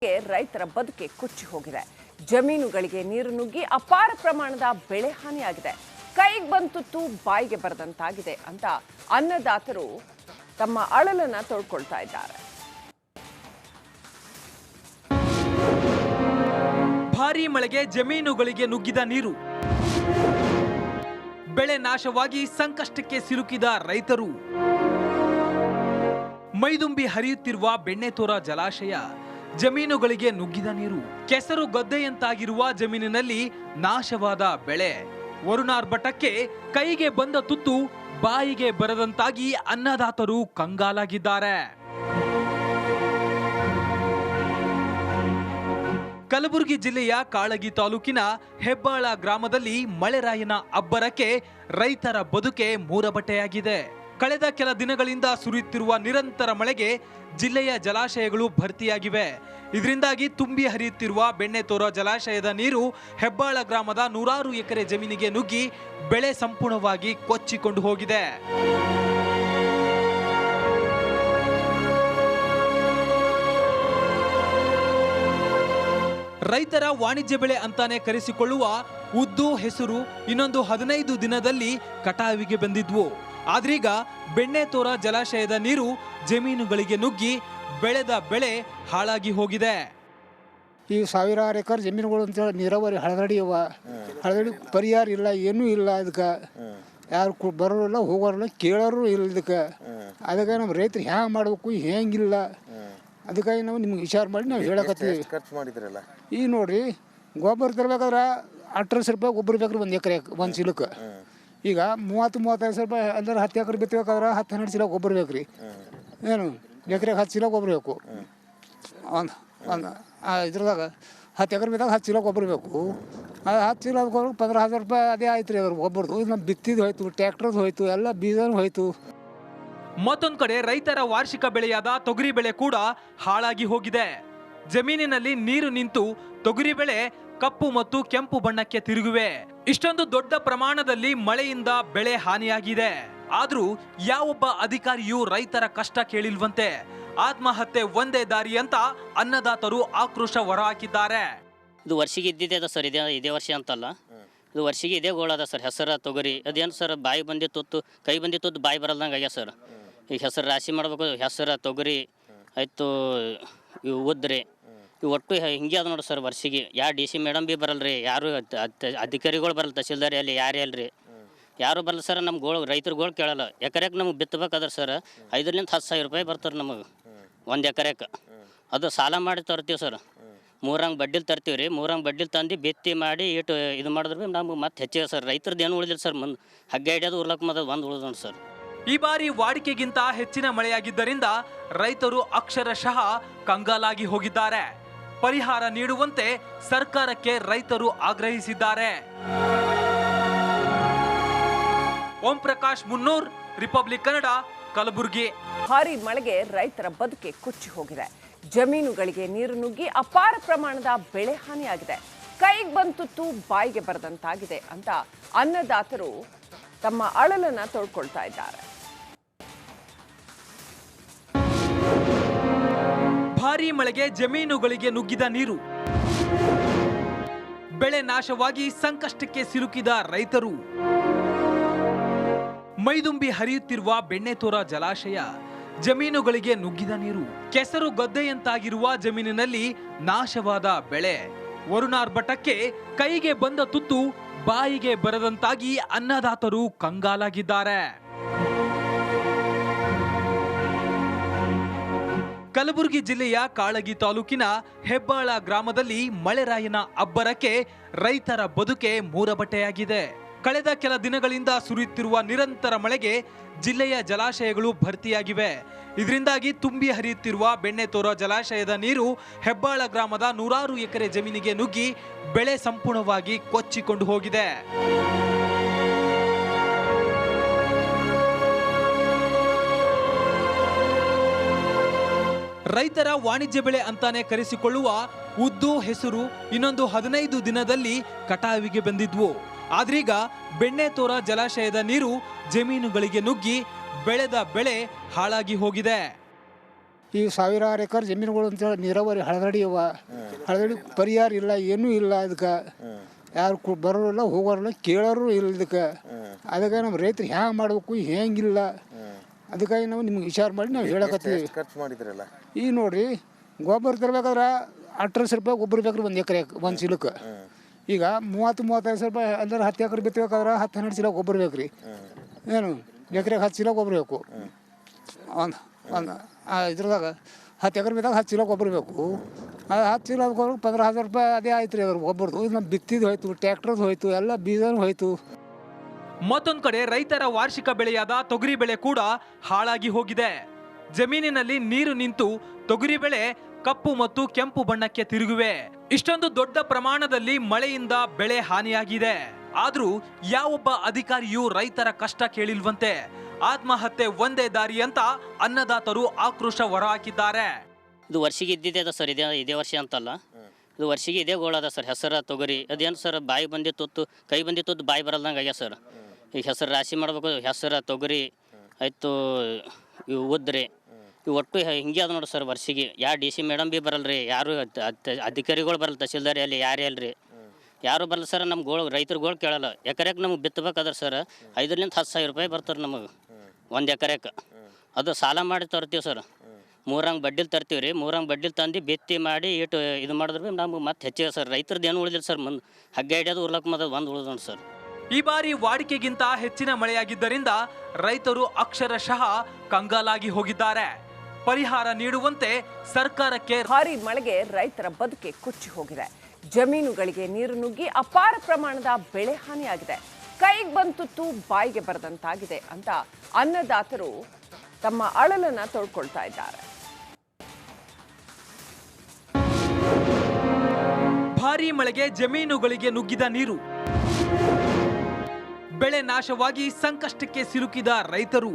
ರೈತರ ಬದುಕೆ ಕುಚ್ಚಿ ಹೋಗಿದೆ. ಜಮೀನುಗಳಿಗೆ ನೀರು ನುಗ್ಗಿ ಅಪಾರ ಪ್ರಮಾಣದ ಬೆಳೆ ಹಾನಿಯಾಗಿದೆ. ಕೈಗೆ ಬಂತುತ್ತು ಬಾಯಿಗೆ ಬರದಂತಾಗಿದೆ ಅಂತ ಅನ್ನದಾತರು ತಮ್ಮ ಅಳಲನ್ನ ತೋಡ್ಕೊಳ್ತಾ ಇದ್ದಾರೆ. ಭಾರೀ ಮಳೆಗೆ ಜಮೀನುಗಳಿಗೆ ನುಗ್ಗಿದ ನೀರು, ಬೆಳೆ ನಾಶವಾಗಿ ಸಂಕಷ್ಟಕ್ಕೆ ಸಿಲುಕಿದ ರೈತರು. ಮೈದುಂಬಿ ಹರಿಯುತ್ತಿರುವ ಬೆಣ್ಣೆತೋರ ಜಲಾಶಯ, ಜಮೀನುಗಳಿಗೆ ನುಗ್ಗಿದ ನೀರು, ಕೆಸರು ಗದ್ದೆಯಂತಾಗಿರುವ ಜಮೀನಿನಲ್ಲಿ ನಾಶವಾದ ಬೆಳೆ, ವರುಣಾರ್ಭಟಕ್ಕೆ ಕೈಗೆ ಬಂದ ತುತ್ತು ಬಾಯಿಗೆ ಬರದಂತಾಗಿ ಅನ್ನದಾತರು ಕಂಗಾಲಾಗಿದ್ದಾರೆ. ಕಲಬುರಗಿ ಜಿಲ್ಲೆಯ ಕಾಳಗಿ ತಾಲೂಕಿನ ಹೆಬ್ಬಾಳ ಗ್ರಾಮದಲ್ಲಿ ಮಳೆರಾಯನ ಅಬ್ಬರಕ್ಕೆ ರೈತರ ಬದುಕೆ ಮೂರಬಟ್ಟೆಯಾಗಿದೆ. ಕಳೆದ ಕೆಲ ದಿನಗಳಿಂದ ಸುರಿಯುತ್ತಿರುವ ನಿರಂತರ ಮಳೆಗೆ ಜಿಲ್ಲೆಯ ಜಲಾಶಯಗಳು ಭರ್ತಿಯಾಗಿವೆ. ಇದರಿಂದಾಗಿ ತುಂಬಿ ಹರಿಯುತ್ತಿರುವ ಬೆಣ್ಣೆತೋರ ಜಲಾಶಯದ ನೀರು ಹೆಬ್ಬಾಳ ಗ್ರಾಮದ 100 ಎಕರೆ ಜಮೀನಿಗೆ ನುಗ್ಗಿ ಬೆಳೆ ಸಂಪೂರ್ಣವಾಗಿ ಕೊಚ್ಚಿಕೊಂಡು ಹೋಗಿದೆ. ರೈತರ ವಾಣಿಜ್ಯ ಬೆಳೆ ಅಂತಾನೆ ಕರೆಸಿಕೊಳ್ಳುವ ಉದ್ದು, ಹೆಸರು ಇನ್ನೊಂದು 15 ದಿನದಲ್ಲಿ ಕಟಾವಿಗೆ ಬಂದಿದ್ವು. ಆದ್ರೀಗ ಬೆಣ್ಣೆತೋರ ಜಲಾಶಯದ ನೀರು ಜಮೀನುಗಳಿಗೆ ನುಗ್ಗಿ ಬೆಳೆದ ಬೆಳೆ ಹಾಳಾಗಿ ಹೋಗಿದೆ. ಈ ಸಾವಿರಾರು ಎಕರೆ ಜಮೀನುಗಳು ಅಂತೇಳಿ ನೀರಾವರಿ ಹಳದಡಿಯವ, ಹಳದಡಿ ಪರಿಹಾರ ಇಲ್ಲ, ಏನೂ ಇಲ್ಲ. ಅದಕ್ಕೆ ಯಾರು ಬರೋರಿಲ್ಲ, ಹೋಗೋರಿಲ್ಲ, ಕೇಳೋರು ಇಲ್ಲ. ಅದಕ್ಕೆ ನಮ್ಮ ರೈತರು ಹ್ಯಾಂಗೆ ಮಾಡಬೇಕು, ಹೆಂಗಿಲ್ಲ, ಅದಕ್ಕಾಗಿ ನಾವು ನಿಮ್ಗೆ ವಿಚಾರ ಮಾಡಿ ನಾವು ಹೇಳಕತ್ತೀವಿ. ಈಗ ನೋಡ್ರಿ, ಗೊಬ್ಬರ ತರಬೇಕಾದ್ರೆ 18 ರೂಪಾಯಿ ಗೊಬ್ಬರ ಬೇಕ್ರಿ ಒಂದು ಎಕರೆ, ಒಂದು ಚೀಲಕ್ಕೆ. ಈಗ 30-35 ರೂಪಾಯಿ ಎಲ್ಲರೂ 10 ಎಕರೆ ಬಿತ್ತಬೇಕಾದ್ರೆ 10-12 ಚೀಲ ಗೊಬ್ಬರ ಬೇಕ್ರಿ. ಏನು ಎಕರೆಗೆ 10 ಚೀಲ ಗೊಬ್ಬರ ಬೇಕು. ಒಂದು ಇದ್ರದಾಗ 10 ಎಕರೆ ಬಿದ್ದಾಗ 10 ಚೀಲ ಗೊಬ್ಬರ ಬೇಕು. ಅದು 10 ಚೀಲ ಗೊಬ್ಬರ 15,000 ರೂಪಾಯಿ ಅದೇ ಆಯ್ತು ರೀ. ಅದ್ರ ಗೊಬ್ಬರದು ಇದು ನಮ್ಮ ಬಿತ್ತಿದ್ದು ಹೋಯ್ತು, ಟ್ಯಾಕ್ಟ್ರದ್ದು ಹೋಯ್ತು, ಎಲ್ಲ ಬೀಜನೂ ಹೋಯ್ತು. ಮತ್ತೊಂದು ಕಡೆ ರೈತರ ವಾರ್ಷಿಕ ಬೆಳೆಯಾದ ತೊಗರಿ ಬೆಳೆ ಕೂಡ ಹಾಳಾಗಿ ಹೋಗಿದೆ. ಜಮೀನಿನಲ್ಲಿ ನೀರು ನಿಂತು ತೊಗರಿ ಬೆಳೆ ಕಪ್ಪು ಮತ್ತು ಕೆಂಪು ಬಣ್ಣಕ್ಕೆ ತಿರುಗಿವೆ. ಇಷ್ಟೊಂದು ದೊಡ್ಡ ಪ್ರಮಾಣದಲ್ಲಿ ಮಳೆಯಿಂದ ಬೆಳೆ ಹಾನಿಯಾಗಿದೆ. ಆದ್ರೂ ಯಾವೊಬ್ಬ ಅಧಿಕಾರಿಯೂ ರೈತರ ಕಷ್ಟ ಕೇಳಿಲ್ವಂತೆ. ಆತ್ಮಹತ್ಯೆ ಒಂದೇ ದಾರಿ ಅಂತ ಅನ್ನದಾತರು ಆಕ್ರೋಶ ಹೊರಹಾಕಿದ್ದಾರೆ. ಇದು ವರ್ಷಿಗೆ ಇದ್ದಿದೆ ಅದ ಸರ್, ಇದೇ ವರ್ಷ ಅಂತಲ್ಲ, ಇದು ವರ್ಷಿಗೆ ಇದೇ ಗೋಳದ ಸರ್. ಹೆಸರು ತೊಗರಿ ಅದೇನು ಸರ್, ಬಾಯಿ ಬಂದಿತ್ತು ಕೈ ಬಂದಿತ್ತು ಬಾಯಿ ಬರಲ್ದಂಗೆ ಆಗ್ಯ ಸರ್. ಈಗ ಹೆಸರು ರಾಶಿ ಮಾಡಬೇಕು, ಹೆಸರು ತೊಗರಿ ಆಯಿತು, ಇವು ಉದ್ರಿ ಇವು ಒಟ್ಟು ಹಿಂಗೆ ಅದ ನೋಡಿ ಸರ್. ವರ್ಷಿಗೆ ಯಾರು DC ಮೇಡಮ್ ಭೀ ಬರಲ್ರಿ, ಯಾರು ಅಧಿಕಾರಿಗಳು ಬರಲ್ಲ, ತಹಸೀಲ್ದಾರ್ ಅಲ್ಲಿ ಯಾರೇ ಅಲ್ರಿ, ಯಾರು ಬರಲ್ಲ ಸರ್. ನಮ್ಮ ರೈತರುಗಳು ಕೇಳಲ್ಲ. ಎಕರೆಗೆ ನಮ್ಗೆ ಬಿತ್ತಬೇಕಾದ್ರೆ ಸರ್ 5,000-10,000 ರೂಪಾಯಿ ಬರ್ತಾರೆ ನಮಗೆ ಒಂದು ಎಕರೆಗೆ. ಅದು ಸಾಲ ಮಾಡಿ ತರ್ತೀವಿ ಸರ್. 3 ಅಂಗ್ ಬಡ್ಡಿಲಿ ತರ್ತೀವಿ ರೀ. 3 ಅಂಗ್ ಬಡ್ಡಿಲಿ ತಂದು ಬಿತ್ತಿ ಮಾಡಿ ಇಟ್ಟು ಇದು ಮಾಡಿದ್ರೆ ಭೀ ನಮ್ಗೆ ಮತ್ತೆ ಹೆಚ್ಚಿಗೆ ಸರ್. ರೈತರದ್ದು ಏನು ಉಳಿದಿಲ್ಲ ಸರ್. ಮುಂದೆ ಹಗ್ಗ ಹಿಡಿಯೋದು ಉರ್ಲಕ್ಕೆ ಮತ್ತೆ ಒಂದು ಉಳಿದ ಸರ್. ಈ ಬಾರಿ ವಾಡಿಕೆಗಿಂತ ಹೆಚ್ಚಿನ ಮಳೆಯಾಗಿದ್ದರಿಂದ ರೈತರು ಅಕ್ಷರಶಃ ಕಂಗಾಲಾಗಿ ಹೋಗಿದ್ದಾರೆ. ಪರಿಹಾರ ನೀಡುವಂತೆ ಸರ್ಕಾರಕ್ಕೆ ರೈತರು ಆಗ್ರಹಿಸಿದ್ದಾರೆ. ಓಂ ಪ್ರಕಾಶ್ ಮುನ್ನೂರ್, ರಿಪಬ್ಲಿಕ್ ಕನ್ನಡ, ಕಲಬುರಗಿ. ಭಾರೀ ಮಳೆಗೆ ರೈತರ ಬದುಕೆ ಕುಚ್ಚಿ ಹೋಗಿದೆ. ಜಮೀನುಗಳಿಗೆ ನೀರು ನುಗ್ಗಿ ಅಪಾರ ಪ್ರಮಾಣದ ಬೆಳೆ ಹಾನಿಯಾಗಿದೆ. ಕೈಗೆ ಬಂತುತ್ತು ಬಾಯಿಗೆ ಬರದಂತಾಗಿದೆ ಅಂತ ಅನ್ನದಾತರು ತಮ್ಮ ಅಳಲನ್ನ ತೋಡ್ಕೊಳ್ತಾ ಇದ್ದಾರೆ. ಭಾರೀ ಮಳೆಗೆ ಜಮೀನುಗಳಿಗೆ ನುಗ್ಗಿದ ನೀರು, ಬೆಳೆ ನಾಶವಾಗಿ ಸಂಕಷ್ಟಕ್ಕೆ ಸಿಲುಕಿದ ರೈತರು. ಮೈದುಂಬಿ ಹರಿಯುತ್ತಿರುವ ಬೆಣ್ಣೆತೋರ ಜಲಾಶಯ, ಜಮೀನುಗಳಿಗೆ ನುಗ್ಗಿದ ನೀರು, ಕೆಸರು ಗದ್ದೆಯಂತಾಗಿರುವ ಜಮೀನಿನಲ್ಲಿ ನಾಶವಾದ ಬೆಳೆ, ವರುಣಾರ್ಭಟಕ್ಕೆ ಕೈಗೆ ಬಂದ ತುತ್ತು ಬಾಯಿಗೆ ಬರದಂತಾಗಿ ಅನ್ನದಾತರು ಕಂಗಾಲಾಗಿದ್ದಾರೆ. ಕಲಬುರಗಿ ಜಿಲ್ಲೆಯ ಕಾಳಗಿ ತಾಲೂಕಿನ ಹೆಬ್ಬಾಳ ಗ್ರಾಮದಲ್ಲಿ ಮಳೆರಾಯನ ಅಬ್ಬರಕ್ಕೆ ರೈತರ ಬದುಕೆ ಮೂರಬಟ್ಟೆಯಾಗಿದೆ. ಕಳೆದ ಕೆಲ ದಿನಗಳಿಂದ ಸುರಿಯುತ್ತಿರುವ ನಿರಂತರ ಮಳೆಗೆ ಜಿಲ್ಲೆಯ ಜಲಾಶಯಗಳು ಭರ್ತಿಯಾಗಿವೆ. ಇದರಿಂದಾಗಿ ತುಂಬಿ ಹರಿಯುತ್ತಿರುವ ಬೆಣ್ಣೆತೋರ ಜಲಾಶಯದ ನೀರು ಹೆಬ್ಬಾಳ ಗ್ರಾಮದ 100 ಎಕರೆ ಜಮೀನಿಗೆ ನುಗ್ಗಿ ಬೆಳೆ ಸಂಪೂರ್ಣವಾಗಿ ಕೊಚ್ಚಿಕೊಂಡು ಹೋಗಿದೆ. ರೈತರ ವಾಣಿಜ್ಯ ಬೆಳೆ ಅಂತಾನೆ ಕರೆಸಿಕೊಳ್ಳುವ ಉದ್ದು, ಹೆಸರು ಇನ್ನೊಂದು 15 ದಿನದಲ್ಲಿ ಕಟಾವಿಗೆ ಬಂದಿದ್ವು. ಆದ್ರೀಗ ಬೆಣ್ಣೆತೋರ ಜಲಾಶಯದ ನೀರು ಜಮೀನುಗಳಿಗೆ ನುಗ್ಗಿ ಬೆಳೆದ ಬೆಳೆ ಹಾಳಾಗಿ ಹೋಗಿದೆ. ಈ ಸಾವಿರಾರು ಎಕರೆ ಜಮೀನುಗಳು ಅಂತೇಳಿ ನೀರಾವರಿ ಹಳದಡಿ ಅವ ಹಳದಡಿ ಪರಿಹಾರ ಇಲ್ಲ ಏನೂ ಇಲ್ಲ ಅದಕ್ಕೆ ಯಾರು ಬರೋಲ್ಲ ಹೋಗೋರಲ್ಲ ಕೇಳೋರು ಇಲ್ಲ ಅದಕ್ಕೆ ನಮ್ಮ ರೈತರು ಹ್ಯಾಂಗೆ ಮಾಡಬೇಕು ಹೆಂಗಿಲ್ಲ ಅದಕ್ಕಾಗಿ ನಾವು ನಿಮ್ಗೆ ವಿಚಾರ ಮಾಡಿ ನಾವು ಹೇಳಕತ್ತೀವಿ. ಖರ್ಚು ಮಾಡಿದ್ರಲ್ಲ ಈಗ ನೋಡಿರಿ ಗೊಬ್ಬರ ತರಬೇಕಾದ್ರೆ 18 ರೂಪಾಯಿ ಗೊಬ್ಬರ ಬೇಕ್ರಿ 1 ಎಕರೆ 1 ಚೀಲಕ್ಕೆ. ಈಗ 30-35 ರೂಪಾಯಿ ಅಂದ್ರೆ 10 ಎಕರೆ ಬಿತ್ತಬೇಕಾದ್ರೆ 10-12 ಚೀಲ ಗೊಬ್ಬರ ಬೇಕ್ರಿ. ಏನು ಎಕರೆಗೆ 10 ಚೀಲ ಗೊಬ್ಬರ ಬೇಕು. ಒಂದು ಇದ್ರದಾಗ 10 ಎಕರೆ ಬಿದ್ದಾಗ 10 ಚೀಲ ಗೊಬ್ಬರ ಬೇಕು. ಅದು 10 ಚೀಲ ಗೊಬ್ಬರ 15,000 ರೂಪಾಯಿ ಅದೇ ಆಯ್ತು ರೀ ಅದ್ರ ಗೊಬ್ಬರದು. ಇದು ನಮ್ಮ ಬಿತ್ತಿದ್ದು ಹೋಯ್ತು, ಟ್ಯಾಕ್ಟ್ರದ್ದು ಹೋಯ್ತು, ಎಲ್ಲ ಬೀಜನೂ ಹೋಯ್ತು. ಮತ್ತೊಂದು ಕಡೆ ರೈತರ ವಾರ್ಷಿಕ ಬೆಳೆಯಾದ ತೊಗರಿ ಬೆಳೆ ಕೂಡ ಹಾಳಾಗಿ ಹೋಗಿದೆ. ಜಮೀನಿನಲ್ಲಿ ನೀರು ನಿಂತು ತೊಗರಿ ಬೆಳೆ ಕಪ್ಪು ಮತ್ತು ಕೆಂಪು ಬಣ್ಣಕ್ಕೆ ತಿರುಗಿವೆ. ಇಷ್ಟೊಂದು ದೊಡ್ಡ ಪ್ರಮಾಣದಲ್ಲಿ ಮಳೆಯಿಂದ ಬೆಳೆ ಹಾನಿಯಾಗಿದೆ. ಆದ್ರೂ ಯಾವೊಬ್ಬ ಅಧಿಕಾರಿಯೂ ರೈತರ ಕಷ್ಟ ಕೇಳಿಲ್ವಂತೆ. ಆತ್ಮಹತ್ಯೆ ಒಂದೇ ದಾರಿ ಅಂತ ಅನ್ನದಾತರು ಆಕ್ರೋಶ ಹೊರಹಾಕಿದ್ದಾರೆ. ಇದು ವರ್ಷಿಗೆ ಇದ್ದಿದ್ದೆ ಅದ ಸರ್, ಇದೇ ವರ್ಷ ಅಂತಲ್ಲ, ಇದು ವರ್ಷಿಗೆ ಇದೇ ಗೋಳ ಅದ ಸರ್. ಹೆಸರು ತೊಗರಿ ಅದೇನು ಸರ್ ಬಾಯಿ ಬಂದಿ ತುತ್ತು ಕೈ ಬಂದಿ ತುತ್ತು ಬಾಯಿ ಬರಲ್ದಂಗೆ ಆಗ್ಯ ಸರ್. ಈಗ ಹೆಸರು ರಾಶಿ ಮಾಡ್ಬೇಕು, ಹೆಸರು ತೊಗರಿ ಆಯಿತು, ಇವು ಉದ್ರೆ ಇವು ಒಟ್ಟು ಹಿಂಗೆ ಅದ ನೋಡಿ ಸರ್. ವರ್ಷಿಗೆ ಯಾರು DC ಮೇಡಮ್ ಭೀ ಬರಲ್ಲ ರೀ, ಯಾರು ಅಧಿಕಾರಿಗಳು ಬರಲ್ಲ, ತಹಸೀಲ್ದಾರಿ ಅಲ್ಲಿ ಯಾರೇ ಅಲ್ರಿ, ಯಾರು ಬರಲ್ಲ ಸರ್. ನಮ್ಮ ರೈತರುಗಳು ಕೇಳಲ್ಲ. ಎಕರೆಗೆ ನಮಗೆ ಬಿತ್ತಬೇಕಾದ್ರೆ ಸರ್ 5,000-10,000 ರೂಪಾಯಿ ಬರ್ತಾರೆ ನಮಗೆ 1 ಎಕರೆಗೆ. ಅದು ಸಾಲ ಮಾಡಿ ತರ್ತೀವಿ ಸರ್. 3 ಬಡ್ಡಿಲಿ ತರ್ತೀವಿ ರೀ. 3 ಬಡ್ಡಿಲಿ ತಂದು ಬಿತ್ತಿ ಮಾಡಿ ಇಟ್ಟು ಇದು ಮಾಡಿದ್ರೆ ಭೀ ನಮಗೆ ಮತ್ತೆ ಹೆಚ್ಚಿಗೆ ಸರ್. ರೈತರದ್ದು ಏನು ಉಳಿದಿಲ್ಲ ಸರ್. ಮುಂದೆ ಹಗ್ಗ ಹಿಡಿಯೋದು ಉರ್ಲಕ್ಕೆ ಮೊದಲು ಒಂದು ಉಳಿದ ನೋಡಿ ಸರ್. ಈ ಬಾರಿ ವಾಡಿಕೆಗಿಂತ ಹೆಚ್ಚಿನ ಮಳೆಯಾಗಿದ್ದರಿಂದ ರೈತರು ಅಕ್ಷರಶಃ ಕಂಗಾಲಾಗಿ ಹೋಗಿದ್ದಾರೆ. ಪರಿಹಾರ ನೀಡುವಂತೆ ಸರ್ಕಾರಕ್ಕೆ ಭಾರಿ ಮಳೆಗೆ ರೈತರ ಬದುಕೆ ಕುಚ್ಚಿ ಹೋಗಿದೆ. ಜಮೀನುಗಳಿಗೆ ನೀರು ನುಗ್ಗಿ ಅಪಾರ ಪ್ರಮಾಣದ ಬೆಳೆ ಹಾನಿಯಾಗಿದೆ. ಕೈಗೆ ಬಂತುತ್ತು ಬಾಯಿಗೆ ಬರದಂತಾಗಿದೆ ಅಂತ ಅನ್ನದಾತರು ತಮ್ಮ ಅಳಲನ್ನ ತೊಳ್ಕೊಳ್ತಾ ಇದ್ದಾರೆ. ಭಾರೀ ಮಳೆಗೆ ಜಮೀನುಗಳಿಗೆ ನುಗ್ಗಿದ ನೀರು, ಬೆಳೆ ನಾಶವಾಗಿ ಸಂಕಷ್ಟಕ್ಕೆ ಸಿಲುಕಿದ ರೈತರು.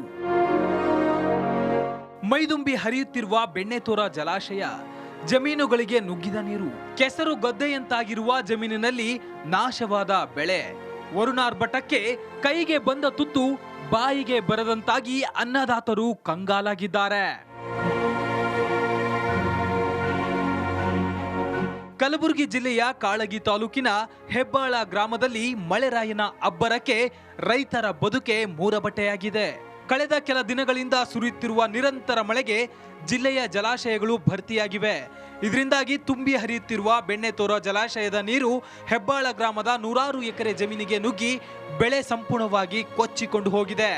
ಮೈದುಂಬಿ ಹರಿಯುತ್ತಿರುವ ಬೆಣ್ಣೆತೋರ ಜಲಾಶಯ, ಜಮೀನುಗಳಿಗೆ ನುಗ್ಗಿದ ನೀರು, ಕೆಸರು ಗದ್ದೆಯಂತಾಗಿರುವ ಜಮೀನಿನಲ್ಲಿ ನಾಶವಾದ ಬೆಳೆ, ವರುಣಾರ್ಭಟಕ್ಕೆ ಕೈಗೆ ಬಂದ ತುತ್ತು ಬಾಯಿಗೆ ಬರದಂತಾಗಿ ಅನ್ನದಾತರು ಕಂಗಾಲಾಗಿದ್ದಾರೆ. ಕಲಬುರಗಿ ಜಿಲ್ಲೆಯ ಕಾಳಗಿ ತಾಲೂಕಿನ ಹೆಬ್ಬಾಳ ಗ್ರಾಮದಲ್ಲಿ ಮಳೆರಾಯನ ಅಬ್ಬರಕ್ಕೆ ರೈತರ ಬದುಕೆ ಮೂರಬಟ್ಟೆಯಾಗಿದೆ. ಕಳೆದ ಕೆಲ ದಿನಗಳಿಂದ ಸುರಿಯುತ್ತಿರುವ ನಿರಂತರ ಮಳೆಗೆ ಜಿಲ್ಲೆಯ ಜಲಾಶಯಗಳು ಭರ್ತಿಯಾಗಿವೆ. ಇದರಿಂದಾಗಿ ತುಂಬಿ ಹರಿಯುತ್ತಿರುವ ಬೆಣ್ಣೆತೋರ ಜಲಾಶಯದ ನೀರು ಹೆಬ್ಬಾಳ ಗ್ರಾಮದ 100 ಎಕರೆ ಜಮೀನಿಗೆ ನುಗ್ಗಿ ಬೆಳೆ ಸಂಪೂರ್ಣವಾಗಿ ಕೊಚ್ಚಿಕೊಂಡು ಹೋಗಿದೆ.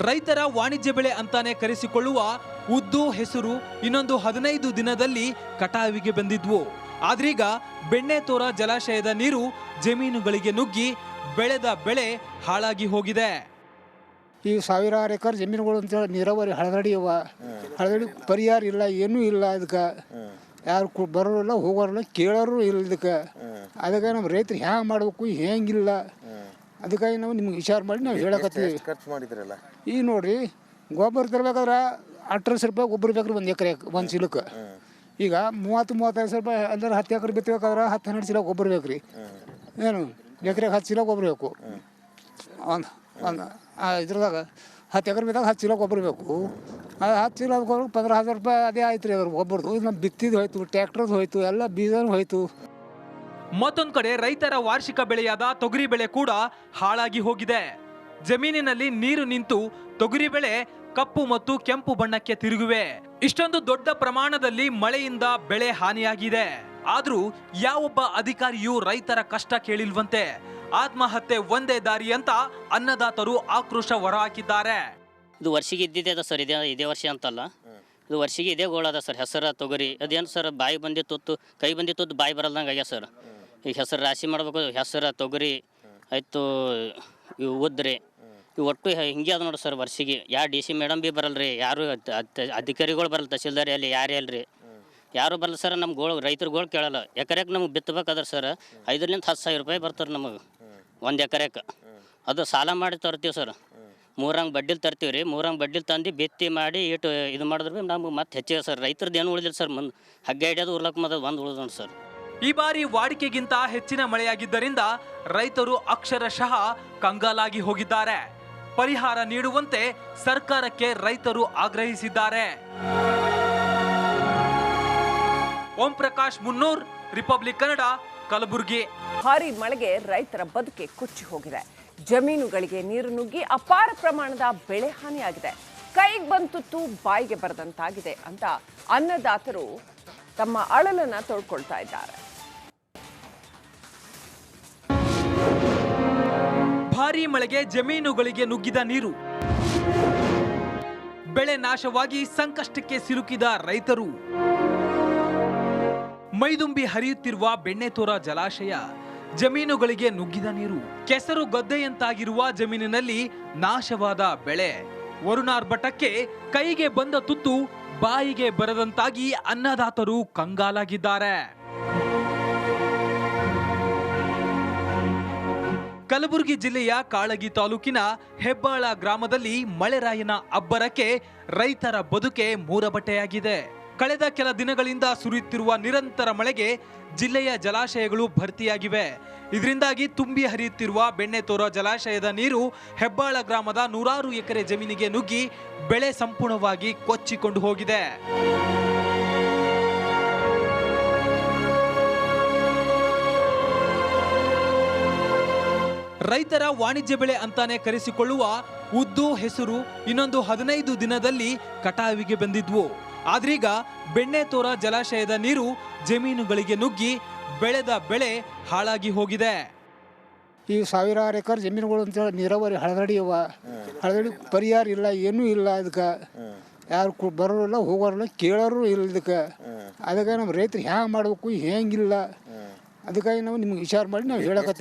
ರೈತರ ವಾಣಿಜ್ಯ ಬೆಳೆ ಅಂತಾನೆ ಕರೆಸಿಕೊಳ್ಳುವ ಉದ್ದು, ಹೆಸರು ಇನ್ನೊಂದು 15 ದಿನದಲ್ಲಿ ಕಟಾವಿಗೆ ಬಂದಿದ್ವು. ಆದ್ರೀಗ ಬೆಣ್ಣೆತೋರ ಜಲಾಶಯದ ನೀರು ಜಮೀನುಗಳಿಗೆ ನುಗ್ಗಿ ಬೆಳೆದ ಬೆಳೆ ಹಾಳಾಗಿ ಹೋಗಿದೆ. ಈ ಸಾವಿರಾರು ಎಕರೆ ಜಮೀನುಗಳು ಅಂತೇಳಿ ನೀರಾವರಿ ಹಳದಡಿ ಅವ ಹಳದಡಿ ಪರಿಹಾರ ಇಲ್ಲ, ಏನೂ ಇಲ್ಲ. ಅದಕ್ಕೆ ಯಾರು ಬರೋಲ್ಲ ಹೋಗೋರಲ್ಲ ಕೇಳೋರು ಇಲ್ಲ ಅದಕ್ಕೆ ನಮ್ಮ ರೈತರು ಹ್ಯಾಂಗೆ ಮಾಡಬೇಕು ಹೆಂಗಿಲ್ಲ ಅದಕ್ಕಾಗಿ ನಾವು ನಿಮ್ಗೆ ವಿಚಾರ ಮಾಡಿ ನಾವು ಹೇಳಕತ್ತೀವಿ. ಖರ್ಚು ಮಾಡಿದ್ರಲ್ಲ ಈಗ ನೋಡಿರಿ ಗೊಬ್ಬರ ತರಬೇಕಾದ್ರೆ 18 ರೂಪಾಯಿ ಗೊಬ್ಬರ ಬೇಕ್ರಿ 1 ಎಕರೆ 1 ಚೀಲಕ್ಕೆ. ಈಗ 30-35 ರೂಪಾಯಿ ಅಂದ್ರೆ 10 ಎಕರೆ ಬಿತ್ತಬೇಕಾದ್ರೆ 10-12 ಚೀಲ ಗೊಬ್ಬರ ಬೇಕ್ರಿ. ಏನು ಎಕರೆಗೆ 10 ಚೀಲ ಗೊಬ್ಬರ ಬೇಕು. ಒಂದು ಇದ್ರದಾಗ 10 ಎಕರೆ ಬಿದ್ದಾಗ 10 ಚೀಲ ಗೊಬ್ಬರ ಬೇಕು. ಅದು 10 ಚೀಲ ಗೊಬ್ಬರ 15,000 ರೂಪಾಯಿ ಅದೇ ಆಯ್ತು ರೀ ಅದ್ರ ಗೊಬ್ಬರದು. ಇದು ನಮ್ಮ ಬಿತ್ತಿದ್ದು ಹೋಯ್ತು, ಟ್ಯಾಕ್ಟ್ರದ್ದು ಹೋಯ್ತು, ಎಲ್ಲ ಬೀಜನೂ ಹೋಯ್ತು. ಮತ್ತೊಂದು ಕಡೆ ರೈತರ ವಾರ್ಷಿಕ ಬೆಳೆಯಾದ ತೊಗರಿ ಬೆಳೆ ಕೂಡ ಹಾಳಾಗಿ ಹೋಗಿದೆ. ಜಮೀನಿನಲ್ಲಿ ನೀರು ನಿಂತು ತೊಗರಿ ಬೆಳೆ ಕಪ್ಪು ಮತ್ತು ಕೆಂಪು ಬಣ್ಣಕ್ಕೆ ತಿರುಗಿವೆ. ಇಷ್ಟೊಂದು ದೊಡ್ಡ ಪ್ರಮಾಣದಲ್ಲಿ ಮಳೆಯಿಂದ ಬೆಳೆ ಹಾನಿಯಾಗಿದೆ. ಆದ್ರೂ ಯಾವೊಬ್ಬ ಅಧಿಕಾರಿಯೂ ರೈತರ ಕಷ್ಟ ಕೇಳಿಲ್ವಂತೆ. ಆತ್ಮಹತ್ಯೆ ಒಂದೇ ದಾರಿ ಅಂತ ಅನ್ನದಾತರು ಆಕ್ರೋಶ ಹೊರಹಾಕಿದ್ದಾರೆ. ಇದು ವರ್ಷಿಗೆ ಇದ್ದಿದ್ದೆ ಅದ ಸರ್, ಇದೇ ವರ್ಷ ಅಂತಲ್ಲ, ಇದು ವರ್ಷಿಗೆ ಇದೇ ಗೋಳ ಅದ ಸರ್. ಹೆಸರು ತೊಗರಿ ಅದೇನು ಸರ್ ಬಾಯಿ ಬಂದಿ ತುತ್ತು ಕೈ ಬಂದಿ ತುತ್ತು ಬಾಯಿ ಬರಲ್ದಂಗೆ ಆಗ್ಯ ಸರ್. ಈಗ ಹೆಸರು ರಾಶಿ ಮಾಡ್ಬೇಕು, ಹೆಸರು ತೊಗರಿ ಆಯಿತು, ಇವು ಉದ್ರೆ ಇವು ಒಟ್ಟು ಹಿಂಗೆ ಅದ ನೋಡಿ ಸರ್. ವರ್ಷಿಗೆ ಯಾರು DC ಮೇಡಮ್ ಭೀ ಬರಲ್ಲ ರೀ, ಯಾರು ಅಧಿಕಾರಿಗಳು ಬರಲ್ಲ, ತಹಸೀಲ್ದಾರಿ ಅಲ್ಲಿ ಯಾರೇ ಅಲ್ರಿ, ಯಾರು ಬರಲ್ಲ ಸರ್. ನಮ್ಮ ರೈತರುಗಳು ಕೇಳಲ್ಲ. ಎಕರೆಗೆ ನಮಗೆ ಬಿತ್ತಬೇಕಾದ್ರೆ ಸರ್ 5,000-10,000 ರೂಪಾಯಿ ಬರ್ತಾರೆ ನಮಗೆ 1 ಎಕರೆಗೆ. ಅದು ಸಾಲ ಮಾಡಿ ತರ್ತೀವಿ ಸರ್. 3 ಬಡ್ಡಿಲಿ ತರ್ತೀವಿ ರೀ. 3 ಬಡ್ಡಿಲಿ ತಂದು ಬಿತ್ತಿ ಮಾಡಿ ಇಟ್ಟು ಇದು ಮಾಡಿದ್ರೆ ಭೀ ನಮಗೆ ಮತ್ತೆ ಹೆಚ್ಚಿಗೆ ಸರ್. ರೈತರದ್ದು ಏನು ಉಳಿದಿಲ್ಲ ಸರ್. ಮುಂದೆ ಹಗ್ಗ ಹಿಡಿಯೋದು ಉರ್ಲಕ್ಕೆ ಮೊದಲು ಒಂದು ಉಳಿದ ನೋಡಿ ಸರ್. ಈ ಬಾರಿ ವಾಡಿಕೆಗಿಂತ ಹೆಚ್ಚಿನ ಮಳೆಯಾಗಿದ್ದರಿಂದ ರೈತರು ಅಕ್ಷರಶಃ ಕಂಗಾಲಾಗಿ ಹೋಗಿದ್ದಾರೆ. ಪರಿಹಾರ ನೀಡುವಂತೆ ಸರ್ಕಾರಕ್ಕೆ ರೈತರು ಆಗ್ರಹಿಸಿದ್ದಾರೆ. ಓಂ ಪ್ರಕಾಶ್ ಮುನ್ನೂರ್, ರಿಪಬ್ಲಿಕ್ ಕನ್ನಡ, ಕಲಬುರಗಿ. ಭಾರಿ ಮಳೆಗೆ ರೈತರ ಬದುಕೆ ಕೊಚ್ಚಿ ಹೋಗಿದೆ. ಜಮೀನುಗಳಿಗೆ ನೀರು ನುಗ್ಗಿ ಅಪಾರ ಪ್ರಮಾಣದ ಬೆಳೆ ಹಾನಿಯಾಗಿದೆ. ಕೈಗೆ ಬಂತುತ್ತು ಬಾಯಿಗೆ ಬರದಂತಾಗಿದೆ ಅಂತ ಅನ್ನದಾತರು ತಮ್ಮ ಅಳಲನ್ನ ತೋಡ್ಕೊಳ್ತಾ ಇದ್ದಾರೆ. ಭಾರೀ ಮಳೆಗೆ ಜಮೀನುಗಳಿಗೆ ನುಗ್ಗಿದ ನೀರು, ಬೆಳೆ ನಾಶವಾಗಿ ಸಂಕಷ್ಟಕ್ಕೆ ಸಿಲುಕಿದ ರೈತರು. ಮೈದುಂಬಿ ಹರಿಯುತ್ತಿರುವ ಬೆಣ್ಣೆತೋರ ಜಲಾಶಯ, ಜಮೀನುಗಳಿಗೆ ನುಗ್ಗಿದ ನೀರು, ಕೆಸರು ಗದ್ದೆಯಂತಾಗಿರುವ ಜಮೀನಿನಲ್ಲಿ ನಾಶವಾದ ಬೆಳೆ. ವರುಣಾರ್ಭಟಕ್ಕೆ ಕೈಗೆ ಬಂದ ತುತ್ತು ಬಾಯಿಗೆ ಬರದಂತಾಗಿ ಅನ್ನದಾತರು ಕಂಗಾಲಾಗಿದ್ದಾರೆ. ಕಲಬುರಗಿ ಜಿಲ್ಲೆಯ ಕಾಳಗಿ ತಾಲೂಕಿನ ಹೆಬ್ಬಾಳ ಗ್ರಾಮದಲ್ಲಿ ಮಳೆರಾಯನ ಅಬ್ಬರಕ್ಕೆ ರೈತರ ಬದುಕೆ ಮೂರಬಟ್ಟೆಯಾಗಿದೆ. ಕಳೆದ ಕೆಲ ದಿನಗಳಿಂದ ಸುರಿಯುತ್ತಿರುವ ನಿರಂತರ ಮಳೆಗೆ ಜಿಲ್ಲೆಯ ಜಲಾಶಯಗಳು ಭರ್ತಿಯಾಗಿವೆ. ಇದರಿಂದಾಗಿ ತುಂಬಿ ಹರಿಯುತ್ತಿರುವ ಬೆಣ್ಣೆತೋರ ಜಲಾಶಯದ ನೀರು ಹೆಬ್ಬಾಳ ಗ್ರಾಮದ 100 ಎಕರೆ ಜಮೀನಿಗೆ ನುಗ್ಗಿ ಬೆಳೆ ಸಂಪೂರ್ಣವಾಗಿ ಕೊಚ್ಚಿಕೊಂಡು ಹೋಗಿದೆ. ರೈತರ ವಾಣಿಜ್ಯ ಬೆಳೆ ಅಂತಾನೆ ಕರೆಸಿಕೊಳ್ಳುವ ಉದ್ದು, ಹೆಸರು ಇನ್ನೊಂದು 15 ದಿನದಲ್ಲಿ ಕಟಾವಿಗೆ ಬಂದಿದ್ವು. ಆದ್ರೀಗ ಬೆಣ್ಣೆತೋರ ಜಲಾಶಯದ ನೀರು ಜಮೀನುಗಳಿಗೆ ನುಗ್ಗಿ ಬೆಳೆದ ಬೆಳೆ ಹಾಳಾಗಿ ಹೋಗಿದೆ. ಈ ಸಾವಿರಾರು ಎಕರೆ ಜಮೀನುಗಳು ಅಂತೇಳಿ ನೀರಾವರಿ ಹಳದಡಿ ಪರಿಹಾರ ಇಲ್ಲ, ಏನೂ ಇಲ್ಲ. ಅದಕ್ಕೆ ಯಾರು ಬರೋಲ್ಲ, ಹೋಗೋರಲ್ಲ, ಕೇಳೋರು ಇಲ್ಲ. ಅದಕ್ಕೆ ನಮ್ಮ ರೈತರು ಹ್ಯಾಂಗೆ ಮಾಡಬೇಕು, ಹೆಂಗಿಲ್ಲ, ಅದಕ್ಕಾಗಿ ನಾವು ನಿಮ್ಗೆ ವಿಚಾರ ಮಾಡಿ ನಾವು ಹೇಳಕತ್ತೀವಿ.